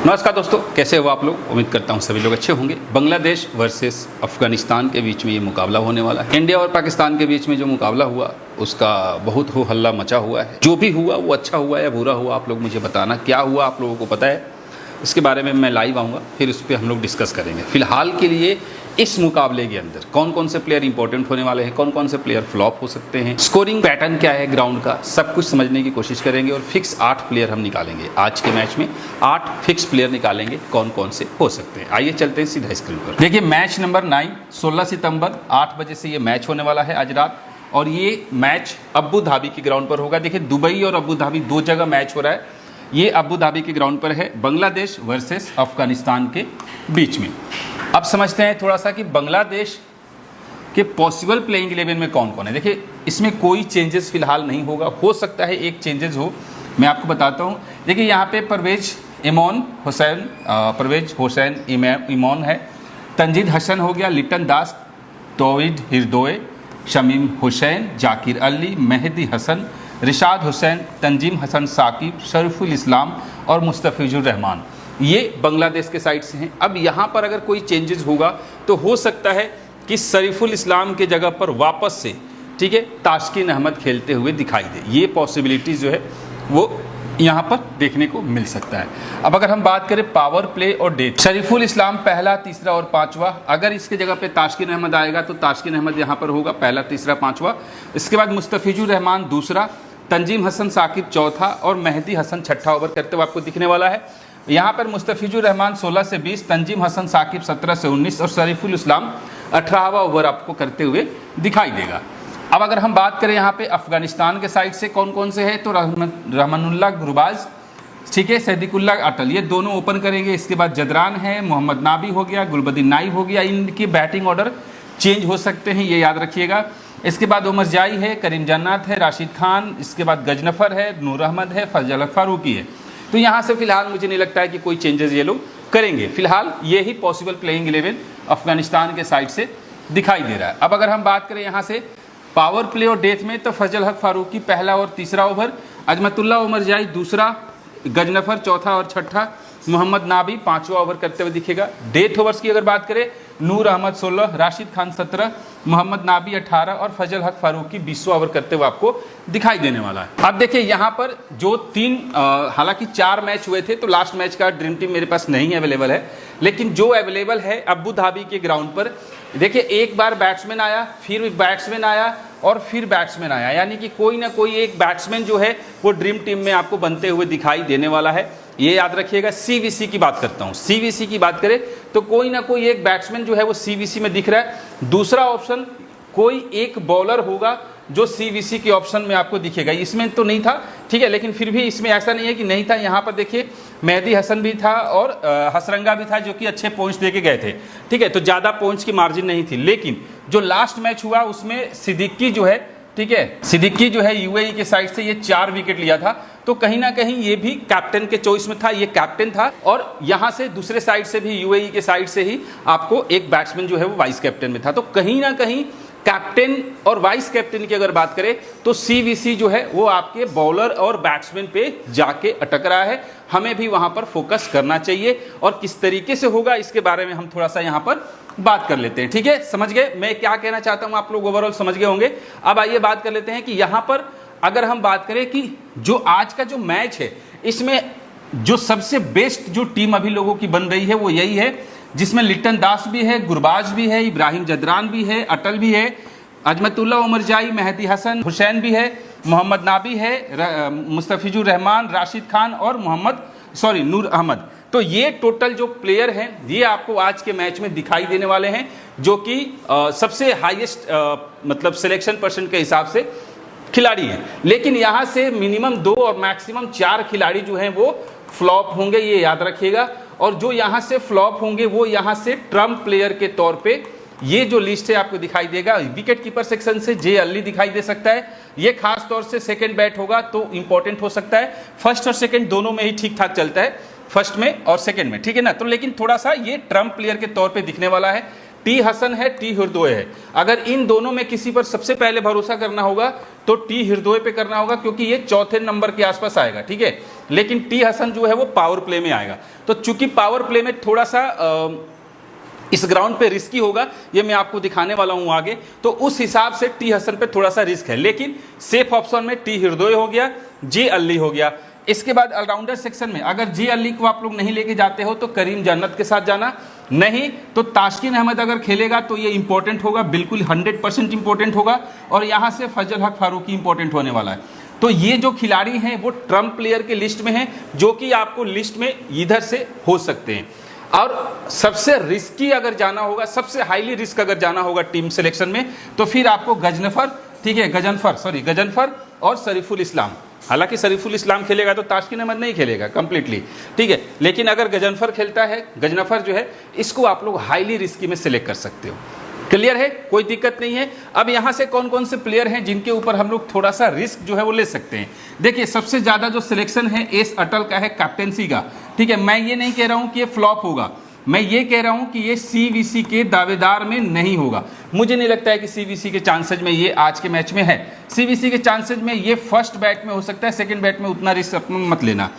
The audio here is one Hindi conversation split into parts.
नमस्कार दोस्तों, कैसे हो आप लोग। उम्मीद करता हूँ सभी लोग अच्छे होंगे। बांग्लादेश वर्सेस अफगानिस्तान के बीच में ये मुकाबला होने वाला है। इंडिया और पाकिस्तान के बीच में जो मुकाबला हुआ उसका बहुत हो हल्ला मचा हुआ है। जो भी हुआ वो अच्छा हुआ या बुरा हुआ, आप लोग मुझे बताना। क्या हुआ आप लोगों को पता है, इसके बारे में मैं लाइव आऊँगा, फिर उस पर हम लोग डिस्कस करेंगे। फिलहाल के लिए इस मुकाबले के अंदर कौन कौन से प्लेयर इंपॉर्टेंट होने वाले हैं, कौन कौन से प्लेयर फ्लॉप हो सकते हैं, स्कोरिंग पैटर्न क्या है ग्राउंड का, सब कुछ समझने की कोशिश करेंगे। और फिक्स 8 प्लेयर हम निकालेंगे आज के मैच में। 8 फिक्स प्लेयर निकालेंगे, कौन कौन से हो सकते हैं। आइए चलते हैं सीधा स्क्रीन पर। देखिए मैच नंबर 9 16 सितंबर 8 बजे से ये मैच होने वाला है आज रात। और ये मैच अबू धाबी के ग्राउंड पर होगा। देखिए दुबई और अबू धाबी दो जगह मैच हो रहा है। ये अबू धाबी के ग्राउंड पर है, बांग्लादेश वर्सेस अफगानिस्तान के बीच में। अब समझते हैं थोड़ा सा कि बांग्लादेश के पॉसिबल प्लेइंग 11 में कौन कौन है। देखिए इसमें कोई चेंजेस फिलहाल नहीं होगा, हो सकता है एक चेंजेस हो, मैं आपको बताता हूँ। देखिए यहाँ पे परवेज हुसैन इमोन है, तंजीद हसन हो गया, लिटन दास, तौहीद हिरदोए, शमीम हुसैन, जाकिर अली, मेहदी हसन, रिशाद हुसैन, तंजीम हसन साकिब, शरीफुल इस्लाम और मुस्तफिजुर रहमान। ये बांग्लादेश के साइड से हैं। अब यहाँ पर अगर कोई चेंजेस होगा तो हो सकता है कि शरीफुल इस्लाम के जगह पर वापस से तास्किन अहमद खेलते हुए दिखाई दे। ये पॉसिबिलिटीज़ जो है वो यहाँ पर देखने को मिल सकता है। अब अगर हम बात करें पावर प्ले और डेथ, शरीफुल इस्लाम पहला, तीसरा और पांचवा। अगर इसके जगह पे तास्किन अहमद आएगा तो तास्किन अहमद यहाँ पर होगा पहला, तीसरा, पांचवा। इसके बाद मुस्तफिजुर रहमान दूसरा, तंजीम हसन साकिब चौथा और मेहदी हसन छठा ओवर करते हुए आपको दिखने वाला है। यहाँ पर मुस्तफिजुर रहमान 16 से 20, तंजीम हसन साकिब 17 से 19 और शरीफुल इस्लाम 18वां ओवर आपको करते हुए दिखाई देगा। अब अगर हम बात करें यहाँ पे अफगानिस्तान के साइड से कौन कौन से हैं, तो रहमानुल्लाह गुरबाज, सैदिकुल्लाह अटल, ये दोनों ओपन करेंगे। इसके बाद जदरान है, मोहम्मद नाबी हो गया, गुलबदीन नाइब हो गया। इनके बैटिंग ऑर्डर चेंज हो सकते हैं, ये याद रखिएगा। इसके बाद उमर जाई है, करीम जन्नत है, राशिद खान, इसके बाद गजनफर है, नूर अहमद है, फजल फारूकी है। तो यहाँ से फिलहाल मुझे नहीं लगता है कि कोई चेंजेस ये लोग करेंगे। फिलहाल ये ही पॉसिबल प्लेइंग 11 अफगानिस्तान के साइड से दिखाई दे रहा है। अब अगर हम बात करें यहाँ से पावर प्ले और डेथ में, तो फजल हक फारूकी पहला और तीसरा ओवर, अजमतुल्लाह उमर जाई दूसरा, गजनफर चौथा और छठा, मोहम्मद नाबी पांचवा ओवर करते हुए दिखेगा। डेथ ओवर्स की अगर बात करें, नूर अहमद 16, राशिद खान 17, मोहम्मद नाबी 18 और फजल हक फारूकी 20वां ओवर करते हुए आपको दिखाई देने वाला है। अब देखिए यहाँ पर जो हालांकि 4 मैच हुए थे, तो लास्ट मैच का ड्रीम टीम मेरे पास नहीं अवेलेबल है, लेकिन जो अवेलेबल है अबू धाबी के ग्राउंड पर, देखिए एक बार बैट्समैन आया, फिर बैट्समैन आया और फिर बैट्समैन आया, यानी कि कोई ना कोई एक बैट्समैन जो है वो ड्रीम टीम में आपको बनते हुए दिखाई देने वाला है। ये याद रखिएगा। सीवीसी की बात करता हूँ, सीवीसी की बात करें तो कोई ना कोई एक बैट्समैन जो है वो सीवीसी में दिख रहा है। दूसरा ऑप्शन कोई एक बॉलर होगा जो सीवीसी के ऑप्शन में आपको दिखेगा। इसमें तो नहीं था, ठीक है, लेकिन फिर भी इसमें ऐसा नहीं है कि नहीं था। यहाँ पर देखिए मेहदी हसन भी था और हसरंगा भी था, जो कि अच्छे पॉइंट्स दे के गए थे, ठीक है, तो ज़्यादा पॉइंट्स की मार्जिन नहीं थी। लेकिन जो लास्ट मैच हुआ उसमें सिद्दीकी जो है, ठीक है, सिद्दीकी जो है यूएई के साइड से ये 4 विकेट लिया था, तो कहीं ना कहीं ये भी कैप्टन के चॉइस में था, ये कैप्टन था। और यहाँ से दूसरे साइड से भी यूएई के साइड से ही आपको एक बैट्समैन जो है वो वाइस कैप्टन में था। तो कहीं ना कहीं कैप्टन और वाइस कैप्टन की अगर बात करें तो सीवीसी जो है वो आपके बॉलर और बैट्समैन पे जाके अटक रहा है। हमें भी वहां पर फोकस करना चाहिए और किस तरीके से होगा इसके बारे में हम थोड़ा सा यहाँ पर बात कर लेते हैं, ठीक है। समझ गए मैं क्या कहना चाहता हूं, आप लोग ओवरऑल समझ गए होंगे। अब आइए बात कर लेते हैं कि यहाँ पर अगर हम बात करें कि जो आज का जो मैच है, इसमें जो सबसे बेस्ट जो टीम अभी लोगों की बन रही है वो यही है, जिसमें लिटन दास भी है, गुरबाज भी है, इब्राहिम जदरान भी है, अटल भी है, अजमतुल्लाह उमर जाई, मेहदी हसन हुसैन भी है, मोहम्मद नाबी है, मुस्तफिजुर रहमान, राशिद खान और नूर अहमद। तो ये टोटल जो प्लेयर हैं ये आपको आज के मैच में दिखाई देने वाले हैं, जो कि सबसे हाईएस्ट मतलब सिलेक्शन परसेंट के हिसाब से खिलाड़ी हैं। लेकिन यहाँ से मिनिमम 2 और मैक्सिमम 4 खिलाड़ी जो हैं वो फ्लॉप होंगे, ये याद रखिएगा। और जो यहाँ से फ्लॉप होंगे वो यहाँ से ट्रम्प प्लेयर के तौर पे ये जो लिस्ट है आपको दिखाई देगा। विकेट कीपर सेक्शन से जे अली दिखाई दे सकता है, ये खास तौर से सेकंड बैट होगा तो इंपॉर्टेंट हो सकता है। फर्स्ट और सेकंड दोनों में ही ठीक ठाक चलता है, फर्स्ट में और सेकंड में, ठीक है ना। तो लेकिन थोड़ा सा ये ट्रम्प प्लेयर के तौर पे दिखने वाला है। टी हसन है, टी हृदय है। अगर इन दोनों में किसी पर सबसे पहले भरोसा करना होगा तो टी हृदय पे करना होगा, क्योंकि ये चौथे नंबर के आसपास आएगा, ठीक है। लेकिन टी हसन जो है वो पावर प्ले में आएगा। तो चूंकि पावर प्ले में थोड़ा सा इस ग्राउंड पे रिस्की होगा, ये मैं आपको दिखाने वाला हूं आगे, तो उस हिसाब से टी हसन पे थोड़ा सा रिस्क है। लेकिन सेफ ऑप्शन में टी हृदय हो गया, जे अली हो गया। इसके बाद ऑलराउंडर सेक्शन में अगर जे अली को आप लोग नहीं लेके जाते हो तो करीम जन्नत के साथ जाना, नहीं तो ताशकिन अहमद अगर खेलेगा तो ये इंपॉर्टेंट होगा, बिल्कुल 100% इंपॉर्टेंट होगा। और यहाँ से फजल हक फारूकी इंपॉर्टेंट होने वाला है। तो ये जो खिलाड़ी हैं वो ट्रम्प प्लेयर के लिस्ट में हैं, जो कि आपको लिस्ट में इधर से हो सकते हैं। और सबसे रिस्की अगर जाना होगा, सबसे हाईली रिस्क अगर जाना होगा टीम सिलेक्शन में, तो फिर आपको गजनफर, ठीक है, गजनफर और शरीफुल इस्लाम। हालांकि शरीफुल इस्लाम खेलेगा तो ताशकिन अहमद नहीं खेलेगा कंप्लीटली, ठीक है, लेकिन अगर गजनफर खेलता है, गजनफर जो है, इसको आप लोग हाईली रिस्की में सिलेक्ट कर सकते हो। क्लियर है, कोई दिक्कत नहीं है। अब यहाँ से कौन कौन से प्लेयर हैं जिनके ऊपर हम लोग थोड़ा सा रिस्क जो है वो ले सकते हैं। देखिए, सबसे ज़्यादा जो सिलेक्शन है एस अटल का है, कैप्टेंसी का, ठीक है। मैं ये नहीं कह रहा हूँ कि ये फ्लॉप होगा, मैं ये कह रहा हूँ कि ये सीवीसी के दावेदार में नहीं होगा। मुझे नहीं लगता है कि सीवीसी के चांसेज में ये आज के मैच में है। सीवीसी के चांसेज में ये फर्स्ट बैट में हो सकता है, सेकंड बैट में उतना रिस्क अपना मत लेना।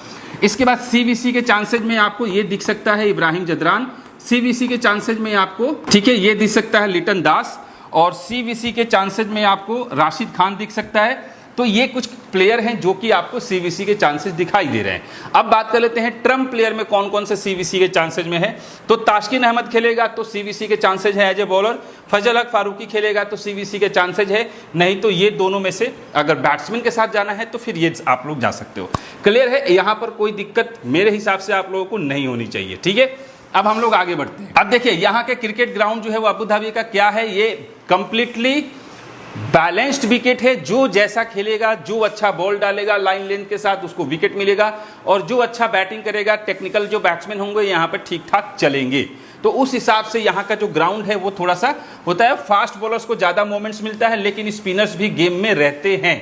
इसके बाद सीवीसी के चांसेज में आपको ये दिख सकता है इब्राहिम जदरान, सीवीसी के चांसेज में आपको, ठीक है, ये दिख सकता है लिटन दास, और सीवीसी के चांसेज में आपको राशिद खान दिख सकता है। तो ये कुछ प्लेयर हैं जो कि आपको सीवीसी के चांसेस दिखाई दे रहे हैं। अब बात कर लेते हैं ट्रम्प प्लेयर में कौन कौन से सीवीसी के चांसेस में है। तो ताशकिन अहमद खेलेगा तो सीवीसी के चांसेस है एज ए बॉलर, फजल हक फारूकी खेलेगा तो सीवीसी के चांसेस है, नहीं तो ये दोनों में से अगर बैट्समैन के साथ जाना है तो फिर ये आप लोग जा सकते हो। क्लियर है, यहाँ पर कोई दिक्कत मेरे हिसाब से आप लोगों को नहीं होनी चाहिए, ठीक है। अब हम लोग आगे बढ़ते हैं। अब देखिए, यहाँ के क्रिकेट ग्राउंड जो है वो अबू धाबी का क्या है, ये कंप्लीटली बैलेंस्ड विकेट है। जो जैसा खेलेगा, जो अच्छा बॉल डालेगा लाइन लेंथ के साथ, उसको विकेट मिलेगा, और जो अच्छा बैटिंग करेगा, टेक्निकल जो बैट्समैन होंगे यहाँ पर ठीक ठाक चलेंगे। तो उस हिसाब से यहाँ का जो ग्राउंड है वो थोड़ा सा होता है। फास्ट बॉलर्स को ज़्यादा मोमेंट्स मिलता है, लेकिन स्पिनर्स भी गेम में रहते हैं।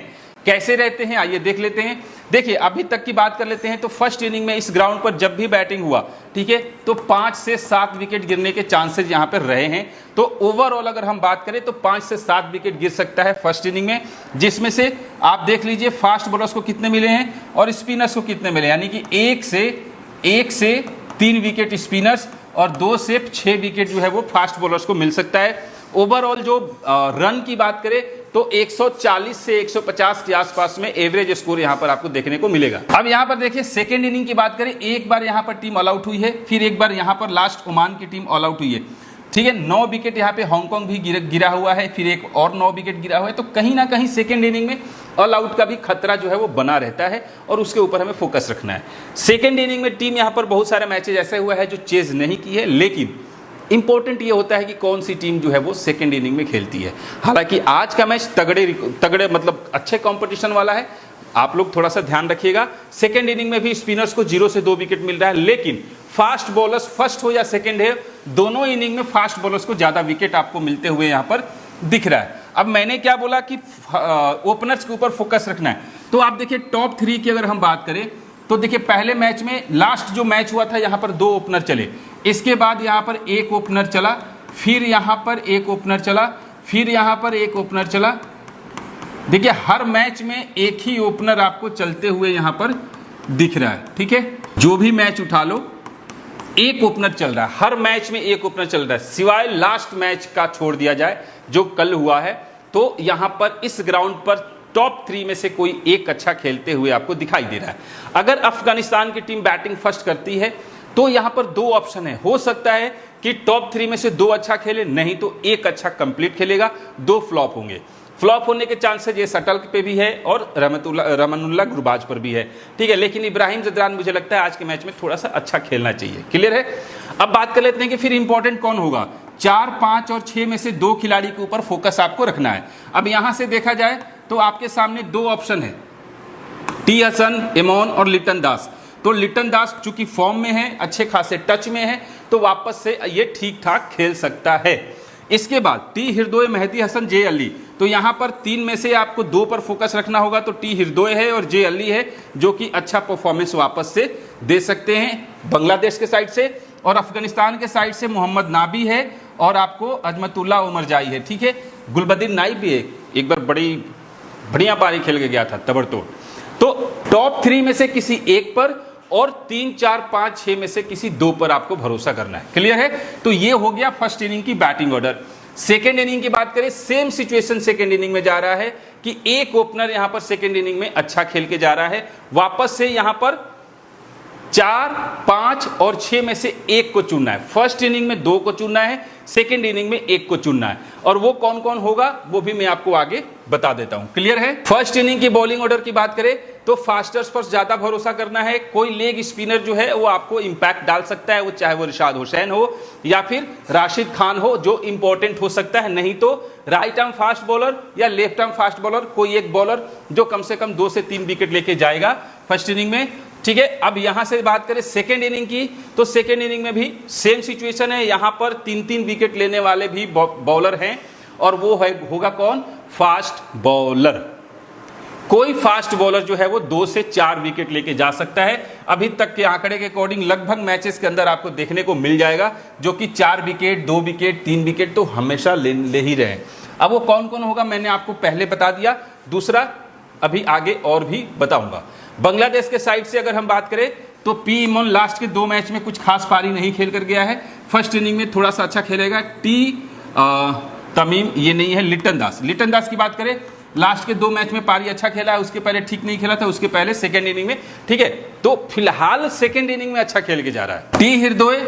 कैसे रहते हैं आइए देख लेते हैं। देखिए, अभी तक की बात कर लेते हैं। तो फर्स्ट इनिंग में इस ग्राउंड पर जब भी बैटिंग हुआ, ठीक है, तो 5 से 7 विकेट गिरने के चांसेस यहाँ पर रहे हैं। तो ओवरऑल अगर हम बात करें तो 5 से 7 विकेट गिर सकता है फर्स्ट इनिंग में, जिसमें से आप देख लीजिए फास्ट बॉलर्स को कितने मिले हैं और स्पिनर्स को कितने मिले, यानी कि 1 से 3 विकेट स्पिनर्स और 2 से 6 विकेट जो है वो फास्ट बॉलर्स को मिल सकता है। ओवरऑल जो रन की बात करें तो 140 से 150 के आसपास में एवरेज स्कोर यहां पर आपको देखने को मिलेगा। अब यहां पर देखिए, सेकेंड इनिंग की बात करें, एक बार यहां पर टीम ऑल आउट हुई है, फिर एक बार यहां पर लास्ट ओमान की टीम ऑल आउट हुई है, ठीक है। 9 विकेट यहाँ पे हांगकांग भी गिरा हुआ है, फिर एक और 9 विकेट गिरा हुआ है। तो कहीं ना कहीं सेकेंड इनिंग में ऑल आउट का भी खतरा जो है वो बना रहता है, और उसके ऊपर हमें फोकस रखना है। सेकेंड इनिंग में टीम यहाँ पर बहुत सारे मैचेज ऐसे हुआ है जो चेज नहीं की है, लेकिन इंपॉर्टेंट ये होता है कि कौन सी टीम जो है वो सेकेंड इनिंग में खेलती है। हालांकि आज का मैच तगड़े मतलब अच्छे कंपटीशन वाला है, आप लोग थोड़ा सा ध्यान रखिएगा। सेकेंड इनिंग में भी स्पिनर्स को 0 से 2 विकेट मिल रहा है, लेकिन फास्ट बॉलर्स फर्स्ट हो या सेकेंड है, दोनों इनिंग में फास्ट बॉलर्स को ज़्यादा विकेट आपको मिलते हुए यहाँ पर दिख रहा है। अब मैंने क्या बोला कि ओपनर्स के ऊपर फोकस रखना है। तो आप देखिए, टॉप 3 की अगर हम बात करें तो देखिए, पहले मैच में लास्ट जो मैच हुआ था यहाँ पर 2 ओपनर चले, इसके बाद यहाँ पर 1 ओपनर चला, फिर यहाँ पर 1 ओपनर चला, फिर यहाँ पर 1 ओपनर चला। देखिए, हर मैच में एक ही ओपनर आपको चलते हुए यहाँ पर दिख रहा है, ठीक है। जो भी मैच उठा लो, 1 ओपनर चल रहा है, हर मैच में 1 ओपनर चल रहा है, सिवाय लास्ट मैच का छोड़ दिया जाए जो कल हुआ है। तो यहाँ पर इस ग्राउंड पर टॉप 3 में से कोई एक अच्छा खेलते हुए आपको दिखाई दे रहा है। अगर अफगानिस्तान की टीम बैटिंग फर्स्ट करती है तो यहाँ पर 2 ऑप्शन है, हो सकता है कि टॉप 3 में से 2 अच्छा खेले, नहीं तो 1 अच्छा कंप्लीट खेलेगा, 2 फ्लॉप होंगे। फ्लॉप होने के चांसेस ये सटल पे भी है और रमनुल्लाह गुरबाज पर भी है, ठीक है। लेकिन इब्राहिम जदरान मुझे लगता है आज के मैच में थोड़ा सा अच्छा खेलना चाहिए। क्लियर है। अब बात कर लेते हैं कि फिर इंपॉर्टेंट कौन होगा। 4, 5 और 6 में से 2 खिलाड़ी के ऊपर फोकस आपको रखना है। अब यहां से देखा जाए तो आपके सामने 2 ऑप्शन है, टी हसन, इमॉन और लिटन दास। तो लिटन दास चूंकि फॉर्म में है, अच्छे खासे टच में है, तो वापस से ये ठीक ठाक खेल सकता है। इसके बाद टी हृदय, मेहदी हसन, जे अली। तो यहाँ पर 3 में से आपको 2 पर फोकस रखना होगा। तो टी हृदय है और जे अली है, जो कि अच्छा परफॉर्मेंस वापस से दे सकते हैं बांग्लादेश के साइड से। और अफगानिस्तान के साइड से मोहम्मद नाबी है और आपको अजमतुल्ला उमरजाई है, ठीक है। गुलबदीन नाइब भी एक बार बड़ी बढ़िया पारी खेल के गया था, तबड़तोड़। तो टॉप 3 में से किसी एक पर और 3, 4, 5, 6 में से किसी 2 पर आपको भरोसा करना है। क्लियर है? तो ये हो गया फर्स्ट इनिंग की बैटिंग ऑर्डर। सेकेंड इनिंग की बात करें, सेम सिचुएशन सेकेंड इनिंग में जा रहा है कि एक ओपनर यहां पर सेकेंड इनिंग में अच्छा खेल के जा रहा है। वापस से यहां पर 4, 5 और 6 में से एक को चुनना है। फर्स्ट इनिंग में 2 को चुनना है, सेकेंड इनिंग में 1 को चुनना है, और वो कौन कौन होगा वो भी मैं आपको आगे बता देता हूं। क्लियर है? फर्स्ट इनिंग की बॉलिंग ऑर्डर की बात करें तो फास्टर्स पर ज्यादा भरोसा करना है। कोई लेग स्पिनर जो है वो आपको इंपैक्ट डाल सकता है, वो चाहे वो रिशाद हुसैन हो या फिर राशिद खान हो, जो इंपॉर्टेंट हो सकता है। नहीं तो राइट आर्म फास्ट बॉलर या लेफ्ट आर्म फास्ट बॉलर, कोई एक बॉलर जो कम से कम 2 से 3 विकेट लेके जाएगा फर्स्ट इनिंग में, ठीक है। अब यहां से बात करें सेकेंड इनिंग की, तो सेकेंड इनिंग में भी सेम सिचुएशन है। यहां पर 3-3 विकेट लेने वाले भी बॉलर हैं, और वो होगा कौन? Fast bowler. कोई फास्ट बॉलर जो है वो 2 से 4 विकेट लेके जा सकता है। अभी तक के आंकड़े के अकॉर्डिंग लगभग मैचेस के अंदर आपको देखने को मिल जाएगा जो कि 4 विकेट, 2 विकेट, 3 विकेट तो हमेशा ले ही रहे। अब वो कौन कौन होगा मैंने आपको पहले बता दिया, दूसरा अभी आगे और भी बताऊंगा। बांग्लादेश के साइड से अगर हम बात करें तो पी इमोन लास्ट के 2 मैच में कुछ खास पारी नहीं खेल कर गया है। फर्स्ट इनिंग में थोड़ा सा अच्छा खेलेगा। तमीम ये नहीं है। लिटन दास की बात करें, लास्ट के 2 मैच में पारी अच्छा खेला है, उसके पहले ठीक नहीं खेला था, उसके पहले सेकेंड इनिंग में, ठीक है। तो फिलहाल सेकेंड इनिंग में अच्छा खेल के जा रहा है। टी हृदय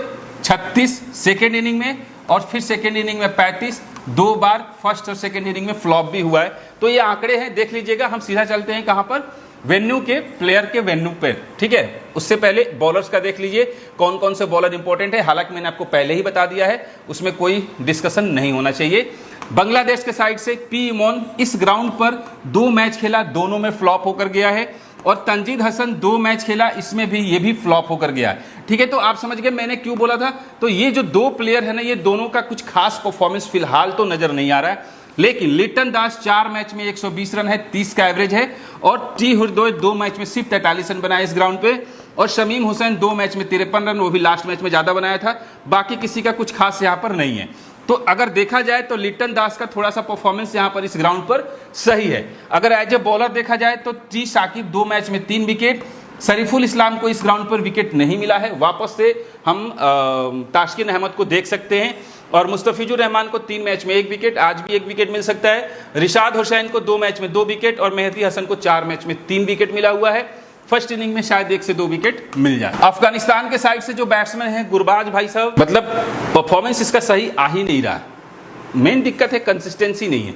36 सेकेंड इनिंग में, और फिर सेकेंड इनिंग में 35, 2 बार फर्स्ट और सेकेंड इनिंग में फ्लॉप भी हुआ है। तो ये आंकड़े हैं, देख लीजिएगा। हम सीधा चलते हैं कहां पर? वेन्यू के प्लेयर के वेन्यू पे, ठीक है। उससे पहले बॉलर्स का देख लीजिए कौन कौन से बॉलर इंपॉर्टेंट है। हालांकि मैंने आपको पहले ही बता दिया है, उसमें कोई डिस्कशन नहीं होना चाहिए। बांग्लादेश के साइड से पी इमोन इस ग्राउंड पर 2 मैच खेला, दोनों में फ्लॉप होकर गया है। और तंजीद हसन 2 मैच खेला, इसमें भी ये भी फ्लॉप होकर गया है, ठीक है। तो आप समझ गए मैंने क्यों बोला था। तो ये जो 2 प्लेयर है ना, ये दोनों का कुछ खास परफॉर्मेंस फिलहाल तो नजर नहीं आ रहा है। लेकिन लिटन दास 4 मैच में 120 रन है, 30 का एवरेज है। और टी हृदय 2 मैच में सिर्फ 43 रन बनाए इस ग्राउंड पे। और शमीम हुसैन 2 मैच में 53 रन, वो भी लास्ट मैच में ज्यादा बनाया था। बाकी किसी का कुछ खास यहाँ पर नहीं है। तो अगर देखा जाए तो लिटन दास का थोड़ा सा परफॉर्मेंस यहाँ पर इस ग्राउंड पर सही है। अगर एज ए बॉलर देखा जाए तो टी साकिब 2 मैच में 3 विकेट। शरीफुल इस्लाम को इस ग्राउंड पर विकेट नहीं मिला है। वापस से हम तास्किन अहमद को देख सकते हैं। और मुस्तफिजुर रहमान को 3 मैच में 1 विकेट, आज भी 1 विकेट मिल सकता है। रिशाद हुसैन को 2 मैच में 2 विकेट, और मेहदी हसन को 4 मैच में 3 विकेट मिला हुआ है। फर्स्ट इनिंग में शायद 1 से 2 विकेट मिल जाए। अफगानिस्तान के साइड से जो बैट्समैन है गुरबाज भाई साहब, मतलब परफॉर्मेंस इसका सही आ ही नहीं रहा। मेन दिक्कत है कंसिस्टेंसी नहीं है।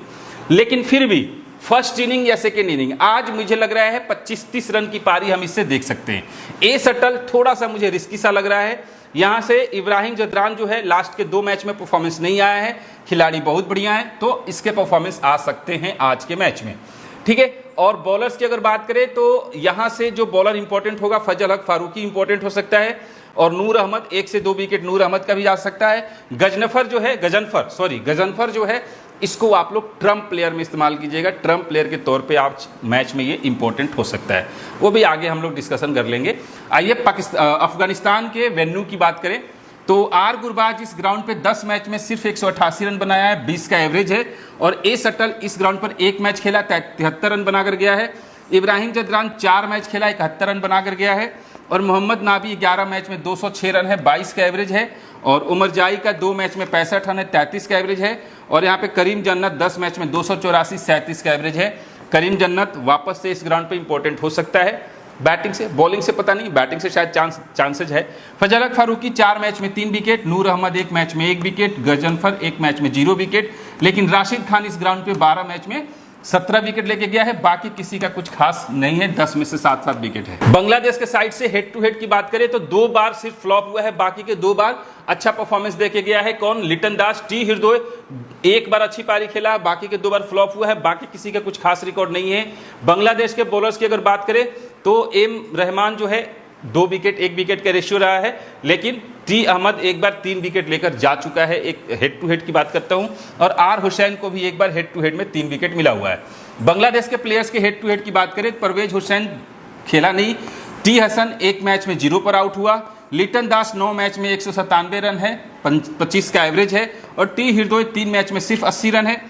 लेकिन फिर भी फर्स्ट इनिंग या सेकेंड इनिंग, आज मुझे लग रहा है 25-30 रन की पारी हम इससे देख सकते हैं। ए सटल थोड़ा सा मुझे रिस्की सा लग रहा है। यहां से इब्राहिम जदरान जो है लास्ट के 2 मैच में परफॉर्मेंस नहीं आया है। खिलाड़ी बहुत बढ़िया है, तो इसके परफॉर्मेंस आ सकते हैं आज के मैच में, ठीक है। और बॉलर्स की अगर बात करें तो यहां से जो बॉलर इंपॉर्टेंट होगा, फजल हक फारूकी इंपॉर्टेंट हो सकता है। और नूर अहमद 1 से 2 विकेट नूर अहमद का भी आ सकता है। गजनफर जो है इसको आप लोग ट्रम्प प्लेयर में इस्तेमाल कीजिएगा। ट्रम्प प्लेयर के तौर पे आप मैच में ये इंपॉर्टेंट हो सकता है, वो भी आगे हम लोग डिस्कशन कर लेंगे। आइए अफगानिस्तान के वेन्यू की बात करें तो आर गुरबाज इस ग्राउंड पे 10 मैच में सिर्फ 188 रन बनाया है, 20 का एवरेज है। और ए सटल इस ग्राउंड पर 1 मैच खेला, 73 रन बनाकर गया है। इब्राहिम जदरान 4 मैच खेला, 71 रन बनाकर गया है। और मोहम्मद नाबी 11 मैच में 206 रन है, 22 का एवरेज है। और उमर जाई का 2 मैच में 65 रन है, 33 का एवरेज है। और यहाँ पे करीम जन्नत 10 मैच में 284, 37 का एवरेज है। करीम जन्नत वापस से इस ग्राउंड पे इंपॉर्टेंट हो सकता है। बैटिंग से, बॉलिंग से पता नहीं, बैटिंग से शायद चांसेज है। फजल हक फारूकी 4 मैच में 3 विकेट, नूर अहमद 1 मैच में 1 विकेट, गजनफर 1 मैच में 0 विकेट। लेकिन राशिद खान इस ग्राउंड पे 12 मैच में 17 विकेट लेके गया है। बाकी किसी का कुछ खास नहीं है, 10 में से 7-7 विकेट है। बांग्लादेश के साइड से हेड टू हेड की बात करें तो 2 बार सिर्फ फ्लॉप हुआ है, बाकी के 2 बार अच्छा परफॉर्मेंस देके गया है। कौन? लिटन दास। टी हृदय 1 बार अच्छी पारी खेला, बाकी के 2 बार फ्लॉप हुआ है। बाकी किसी का कुछ खास रिकॉर्ड नहीं है। बांग्लादेश के बॉलर्स की अगर बात करें तो एम रहमान जो है 2 विकेट 1 विकेट का रेशियो रहा है। लेकिन टी अहमद 1 बार 3 विकेट लेकर जा चुका है। एक हेड टू हेड की बात करता हूं। और आर हुसैन को भी 1 बार हेड टू हेड में 3 विकेट मिला हुआ है। बांग्लादेश के प्लेयर्स के हेड टू हेड की बात करें, परवेज हुसैन खेला नहीं। टी हसन 1 मैच में 0 पर आउट हुआ। लिटन दास 9 मैच में 197 रन है, 25 का एवरेज है। और टी हिरदोय 3 मैच में सिर्फ 80 रन है।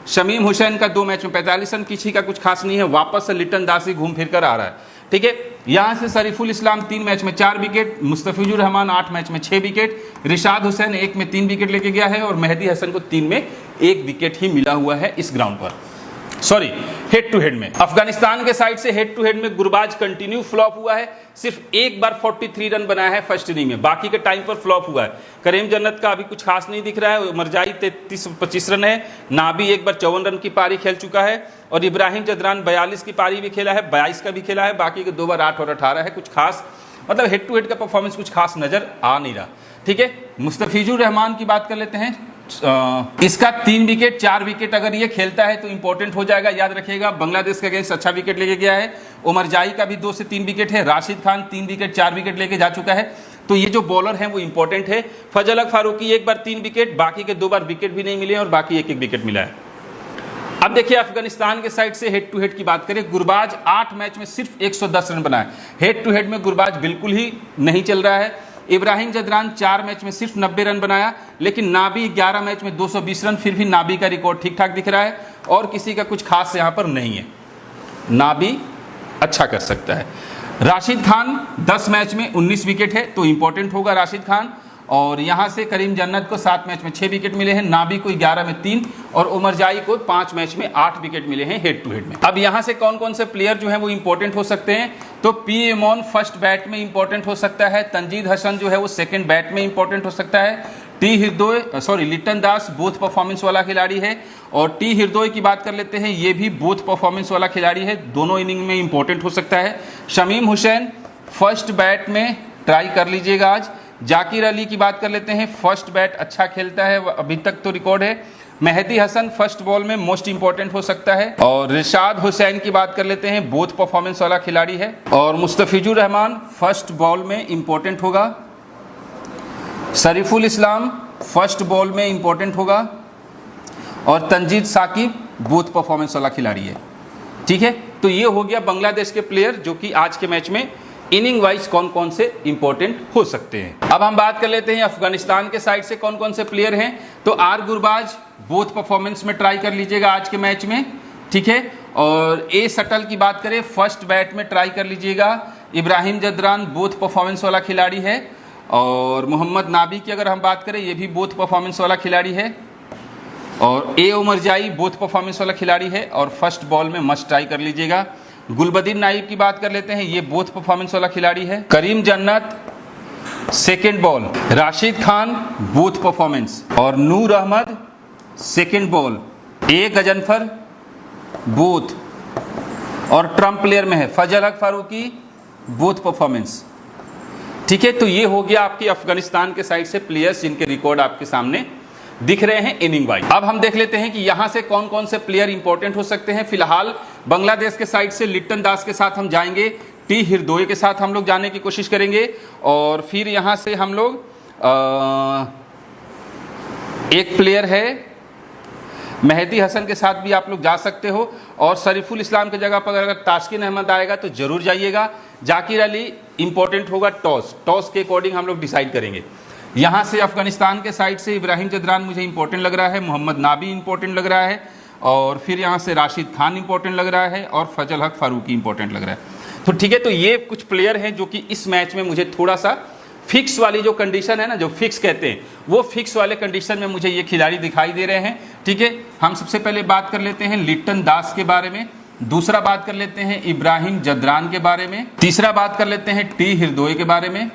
शमीम हुसैन का 2 मैच में 45 रन, किसी का कुछ खास नहीं है, वापस से लिटन दास ही घूम फिर कर आ रहा है। ठीक है, यहाँ से शरीफुल इस्लाम 3 मैच में 4 विकेट, मुस्तफिजुर रहमान 8 मैच में 6 विकेट, रिशाद हुसैन 1 में 3 विकेट लेके गया है और मेहदी हसन को 3 में 1 विकेट ही मिला हुआ है इस ग्राउंड पर। सॉरी, हेड टू हेड में अफगानिस्तान के साइड से हेड टू हेड में गुरबाज कंटिन्यू फ्लॉप हुआ है। सिर्फ एक बार 43 रन बनाया है फर्स्ट इनिंग में, बाकी के टाइम पर फ्लॉप हुआ है। करीम जन्नत का अभी कुछ खास नहीं दिख रहा है। मरजाई 33-25 रन है, नाबी एक बार 54 रन की पारी खेल चुका है और इब्राहिम जदरान 42 की पारी भी खेला है, 22 का भी खेला है, बाकी के 2 बार 8 और 18 है। कुछ खास मतलब हेड टू हेड का परफॉर्मेंस कुछ खास नजर आ नहीं रहा। ठीक है, मुस्तफिजुर रहमान की बात कर लेते हैं। इसका 3 विकेट 4 विकेट अगर ये खेलता है तो इंपॉर्टेंट हो जाएगा। याद रखिएगा, बांग्लादेश के अगेंस्ट अच्छा विकेट लेके गया है। उमर जाई का भी 2 से 3 विकेट है। राशिद खान 3 विकेट 4 विकेट लेके जा चुका है। तो ये जो बॉलर हैं वो इंपॉर्टेंट है। फजल हक फारूकी एक बार 3 विकेट, बाकी के 2 बार विकेट भी नहीं मिले और बाकी 1-1 विकेट मिला है। अब देखिए अफगानिस्तान के साइड से हेड टू हेड की बात करें, गुरबाज 8 मैच में सिर्फ 110 रन बनाए। हेड टू हेड में गुरबाज बिल्कुल ही नहीं चल रहा है। इब्राहिम जदरान 4 मैच में सिर्फ 90 रन बनाया, लेकिन नाबी 11 मैच में 220 रन, फिर भी नाबी का रिकॉर्ड ठीक ठाक दिख रहा है और किसी का कुछ खास यहाँ पर नहीं है। नाबी अच्छा कर सकता है। राशिद खान 10 मैच में 19 विकेट है, तो इंपॉर्टेंट होगा राशिद खान। और यहाँ से करीम जन्नत को 7 मैच में 6 विकेट मिले हैं, नाबी को 11 में 3 और उमर जाई को 5 मैच में 8 विकेट मिले हैं हेड टू हेड में। अब यहाँ से कौन कौन से प्लेयर जो हैं वो इंपॉर्टेंट हो सकते हैं, तो पी एमॉन फर्स्ट बैट में इंपॉर्टेंट हो सकता है। तंजीद हसन जो है वो सेकंड बैट में इंपॉर्टेंट हो सकता है। लिटन दास बोथ परफॉर्मेंस वाला खिलाड़ी है और टी हिरदोय की बात कर लेते हैं, ये भी बोथ परफॉर्मेंस वाला खिलाड़ी है, दोनों इनिंग में इंपॉर्टेंट हो सकता है। शमीम हुसैन फर्स्ट बैट में ट्राई कर लीजिएगा आज। जाकिर अली की बात कर लेते हैं, फर्स्ट बैट अच्छा खेलता है, अभी तक तो रिकॉर्ड है। मेहदी हसन फर्स्ट बॉल में मोस्ट इंपॉर्टेंट हो सकता है। और रिशाद हुसैन की बात कर लेते हैं, बोथ परफॉर्मेंस वाला खिलाड़ी है। और मुस्तफिजुर रहमान फर्स्ट बॉल में इंपॉर्टेंट होगा। शरीफुल इस्लाम फर्स्ट बॉल में इंपॉर्टेंट होगा और तंजीद साकिब बोथ परफॉर्मेंस वाला खिलाड़ी है। ठीक है, तो ये हो गया बांग्लादेश के प्लेयर जो कि आज के मैच में इनिंग वाइज कौन कौन से इंपॉर्टेंट हो सकते हैं। अब हम बात कर लेते हैं अफगानिस्तान के साइड से कौन कौन से प्लेयर हैं। तो आर गुरबाज बोथ परफॉर्मेंस में ट्राई कर लीजिएगा आज के मैच में। ठीक है, और ए सटल की बात करें फर्स्ट बैट में ट्राई कर लीजिएगा। इब्राहिम जदरान बोथ परफॉर्मेंस वाला खिलाड़ी है और मोहम्मद नाबी की अगर हम बात करें ये भी बोथ परफॉर्मेंस वाला खिलाड़ी है और ए उमर जाई बोथ परफॉर्मेंस वाला खिलाड़ी है और फर्स्ट बॉल में मस्ट ट्राई कर लीजिएगा। गुलबदीन नाइब की बात कर लेते हैं, ये बोथ परफॉर्मेंस वाला खिलाड़ी है। करीम जन्नत second ball, Rashid Khan both performance और नूर अहमद सेकेंड बॉल, ए गजनफर बोथ और ट्रम्प प्लेयर में है फजल हक फारूकी बोथ परफॉर्मेंस। ठीक है, तो ये हो गया आपकी अफगानिस्तान के साइड से प्लेयर्स जिनके रिकॉर्ड आपके सामने दिख रहे हैं इनिंग वाइज। अब हम देख लेते हैं कि यहां से कौन कौन से प्लेयर इंपॉर्टेंट हो सकते हैं। फिलहाल बांग्लादेश के साइड से लिटन दास के साथ हम जाएंगे, टी हिरदोय के साथ हम लोग जाने की कोशिश करेंगे और फिर यहां से हम लोग एक प्लेयर है मेहदी हसन के साथ भी आप लोग जा सकते हो और शरीफुल इस्लाम की जगह पर अगर ताशकिन अहमद आएगा तो जरूर जाइएगा। जाकिर अली इंपॉर्टेंट होगा, टॉस के अकॉर्डिंग हम लोग डिसाइड करेंगे। यहाँ से अफगानिस्तान के साइड से इब्राहिम जदरान मुझे इंपॉर्टेंट लग रहा है, मोहम्मद नाबी इंपॉर्टेंट लग रहा है और फिर यहाँ से राशिद खान इंपॉर्टेंट लग रहा है और फजल हक फारूकी इंपॉर्टेंट लग रहा है। तो ठीक है, तो ये कुछ प्लेयर हैं जो कि इस मैच में मुझे थोड़ा सा फिक्स वाली जो कंडीशन है ना, जो फिक्स कहते हैं, वो फिक्स वाले कंडीशन में मुझे ये खिलाड़ी दिखाई दे रहे हैं। ठीक है, हम सबसे पहले बात कर लेते हैं लिटन दास के बारे में, दूसरा बात कर लेते हैं इब्राहिम जदरान के बारे में, तीसरा बात कर लेते हैं टी हिरदोय के बारे में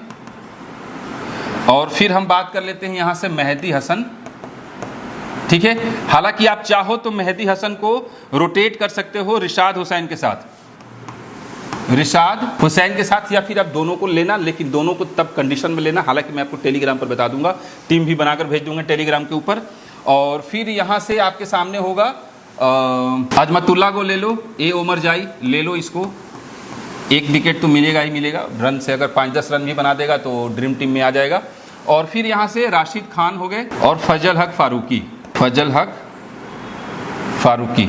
और फिर हम बात कर लेते हैं यहां से मेहदी हसन। ठीक है, हालांकि आप चाहो तो मेहदी हसन को रोटेट कर सकते हो रिशाद हुसैन के साथ, या फिर आप दोनों को लेना, लेकिन दोनों को तब कंडीशन में लेना, हालांकि मैं आपको टेलीग्राम पर बता दूंगा, टीम भी बनाकर भेज दूंगा टेलीग्राम के ऊपर। और फिर यहां से आपके सामने होगा अजमतुल्लाह को ले लो, ए उमर जाई ले लो, इसको 1 विकेट तो मिलेगा ही मिलेगा, रन से अगर 5-10 रन भी बना देगा तो ड्रीम टीम में आ जाएगा। और फिर यहाँ से राशिद खान हो गए और फजल हक फारूकी।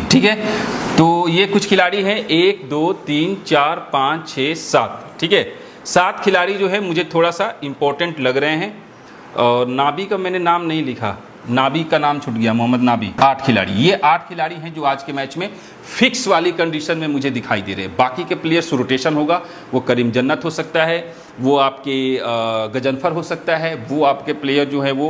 ठीक है, तो ये कुछ खिलाड़ी हैं, 1 2 3 4 5 6 7। ठीक है, 7 खिलाड़ी जो है मुझे थोड़ा सा इंपॉर्टेंट लग रहे हैं और नाबी का मैंने नाम नहीं लिखा, नाबी का नाम छूट गया, मोहम्मद नाबी। 8 खिलाड़ी, ये 8 खिलाड़ी हैं जो आज के मैच में फिक्स वाली कंडीशन में मुझे दिखाई दे रहे हैं। बाकी के प्लेयर्स रोटेशन होगा, वो करीम जन्नत हो सकता है, वो आपके गजनफर हो सकता है, वो आपके प्लेयर जो है वो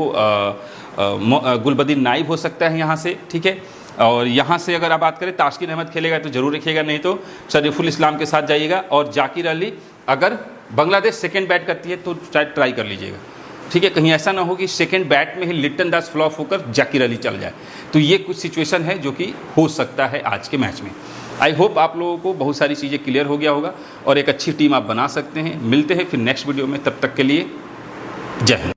गुलबदीन नाइब हो सकता है यहाँ से, ठीक है। और यहाँ से अगर आप बात करें तास्किन अहमद खेलेगा तो ज़रूर रखिएगा, नहीं तो शरीफुल इस्लाम के साथ जाइएगा। और जाकिर अली, अगर बांग्लादेश सेकंड बैट करती है तो शायद ट्राई कर लीजिएगा, ठीक है। कहीं ऐसा ना हो कि सेकंड बैट में ही लिटन दास फ्लॉप होकर जाकिर अली चल जाए। तो ये कुछ सिचुएशन है जो कि हो सकता है आज के मैच में। आई होप आप लोगों को बहुत सारी चीज़ें क्लियर हो गया होगा और एक अच्छी टीम आप बना सकते हैं। मिलते हैं फिर नेक्स्ट वीडियो में, तब तक के लिए जय हिंद।